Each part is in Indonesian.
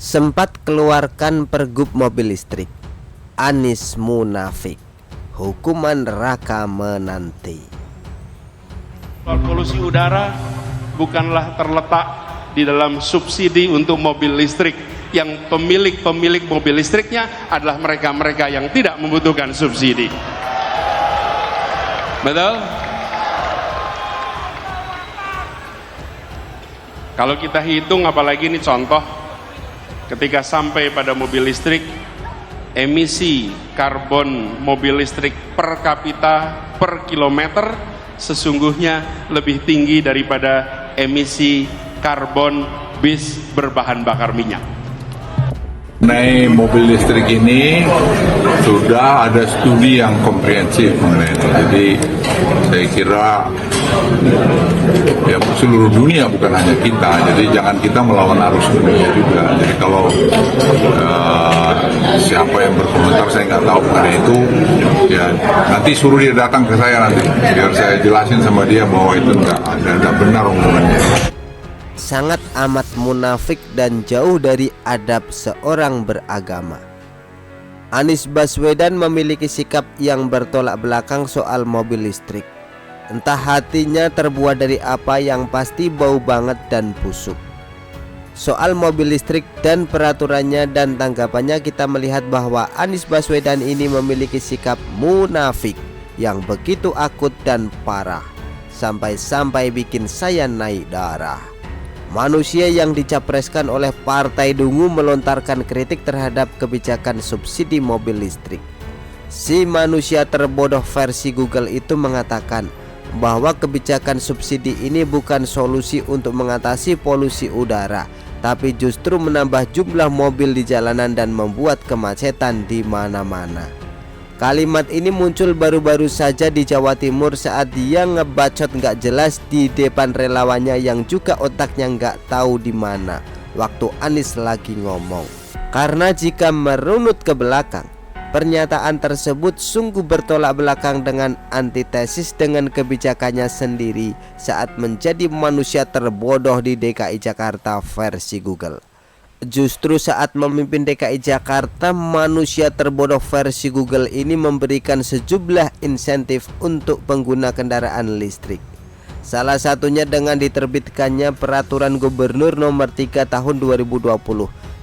sempat keluarkan pergub mobil listrik. Anies munafik, hukuman neraka menanti. Polusi udara bukanlah terletak di dalam subsidi untuk mobil listrik. Yang pemilik mobil listriknya adalah mereka-mereka yang tidak membutuhkan subsidi. Betul? Kalau kita hitung, apalagi ini contoh, ketika sampai pada mobil listrik, emisi karbon mobil listrik per kapita per kilometer sesungguhnya lebih tinggi daripada emisi karbon bis berbahan bakar minyak. Mengenai mobil listrik ini sudah ada studi yang komprehensif mengenai itu. Jadi saya kira ya seluruh dunia, bukan hanya kita. Jadi jangan kita melawan arus dunia juga. Jadi kalau siapa yang berkomentar saya nggak tahu mengenai itu, ya nanti suruh dia datang ke saya nanti biar saya jelasin sama dia bahwa itu nggak benar omongannya. Sangat amat munafik dan jauh dari adab seorang beragama. Anies Baswedan memiliki sikap yang bertolak belakang soal mobil listrik. Entah hatinya terbuat dari apa, yang pasti bau banget dan busuk. Soal mobil listrik dan peraturannya dan tanggapannya, kita melihat bahwa Anies Baswedan ini memiliki sikap munafik yang begitu akut dan parah, sampai-sampai bikin saya naik darah. Manusia yang dicapreskan oleh Partai Dungu melontarkan kritik terhadap kebijakan subsidi mobil listrik. Si manusia terbodoh versi Google itu mengatakan bahwa kebijakan subsidi ini bukan solusi untuk mengatasi polusi udara, tapi justru menambah jumlah mobil di jalanan dan membuat kemacetan di mana-mana. Kalimat ini muncul baru-baru saja di Jawa Timur saat dia ngebacot nggak jelas di depan relawannya yang juga otaknya nggak tahu di mana waktu Anies lagi ngomong. Karena jika merunut ke belakang, pernyataan tersebut sungguh bertolak belakang dengan antitesis dengan kebijakannya sendiri saat menjadi manusia terbodoh di DKI Jakarta versi Google. Justru saat memimpin DKI Jakarta, manusia terbodoh versi Google ini memberikan sejumlah insentif untuk pengguna kendaraan listrik. Salah satunya dengan diterbitkannya Peraturan Gubernur Nomor 3 Tahun 2020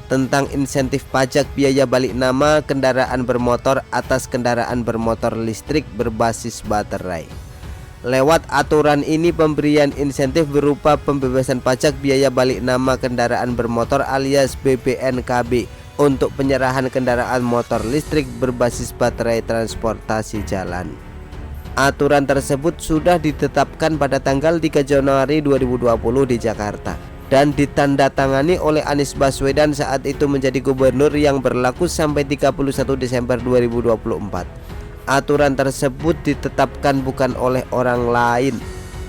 tentang insentif pajak biaya balik nama kendaraan bermotor atas kendaraan bermotor listrik berbasis baterai. Lewat aturan ini, pemberian insentif berupa pembebasan pajak biaya balik nama kendaraan bermotor alias BBNKB untuk penyerahan kendaraan motor listrik berbasis baterai transportasi jalan. Aturan tersebut sudah ditetapkan pada tanggal 3 Januari 2020 di Jakarta dan ditandatangani oleh Anies Baswedan saat itu menjadi gubernur, yang berlaku sampai 31 Desember 2024. Aturan tersebut ditetapkan bukan oleh orang lain.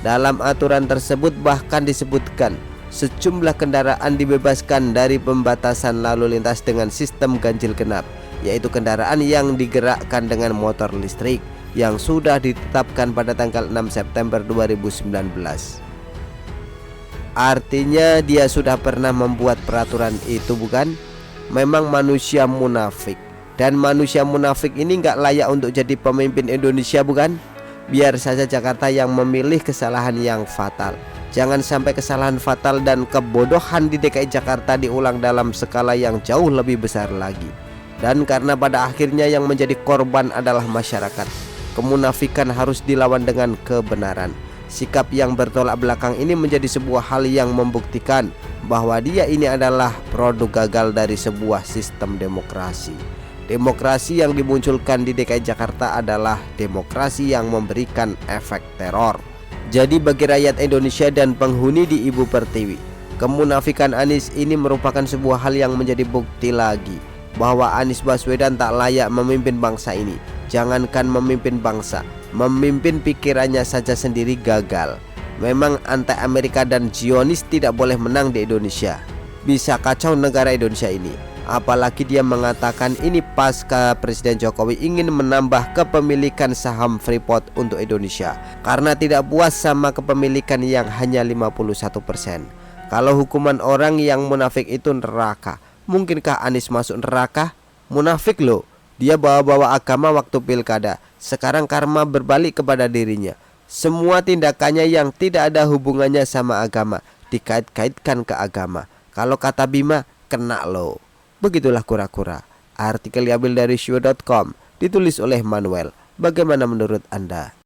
Dalam aturan tersebut bahkan disebutkan sejumlah kendaraan dibebaskan dari pembatasan lalu lintas dengan sistem ganjil genap, yaitu kendaraan yang digerakkan dengan motor listrik yang sudah ditetapkan pada tanggal 6 September 2019. Artinya dia sudah pernah membuat peraturan itu, bukan? Memang manusia munafik. Dan manusia munafik ini nggak layak untuk jadi pemimpin Indonesia, bukan? Biar saja Jakarta yang memilih kesalahan yang fatal. Jangan sampai kesalahan fatal dan kebodohan di DKI Jakarta diulang dalam skala yang jauh lebih besar lagi. Dan karena pada akhirnya yang menjadi korban adalah masyarakat, kemunafikan harus dilawan dengan kebenaran. Sikap yang bertolak belakang ini menjadi sebuah hal yang membuktikan bahwa dia ini adalah produk gagal dari sebuah sistem demokrasi. Demokrasi yang dimunculkan di DKI Jakarta adalah demokrasi yang memberikan efek teror. Jadi bagi rakyat Indonesia dan penghuni di Ibu Pertiwi, kemunafikan Anies ini merupakan sebuah hal yang menjadi bukti lagi bahwa Anies Baswedan tak layak memimpin bangsa ini. Jangankan memimpin bangsa, memimpin pikirannya saja sendiri gagal. Memang anti-Amerika dan Zionis tidak boleh menang di Indonesia. Bisa kacau negara Indonesia ini. Apalagi dia mengatakan ini pasca Presiden Jokowi ingin menambah kepemilikan saham Freeport untuk Indonesia karena tidak puas sama kepemilikan yang hanya 51%. Kalau hukuman orang yang munafik itu neraka, Mungkinkah Anies masuk neraka? Munafik loh. Dia bawa-bawa agama waktu pilkada. Sekarang karma berbalik kepada dirinya. Semua tindakannya yang tidak ada hubungannya sama agama dikait-kaitkan ke agama. Kalau kata Bima, kena loh. Begitulah kura-kura. Artikel diambil dari show.com, ditulis oleh Manuel. Bagaimana menurut Anda?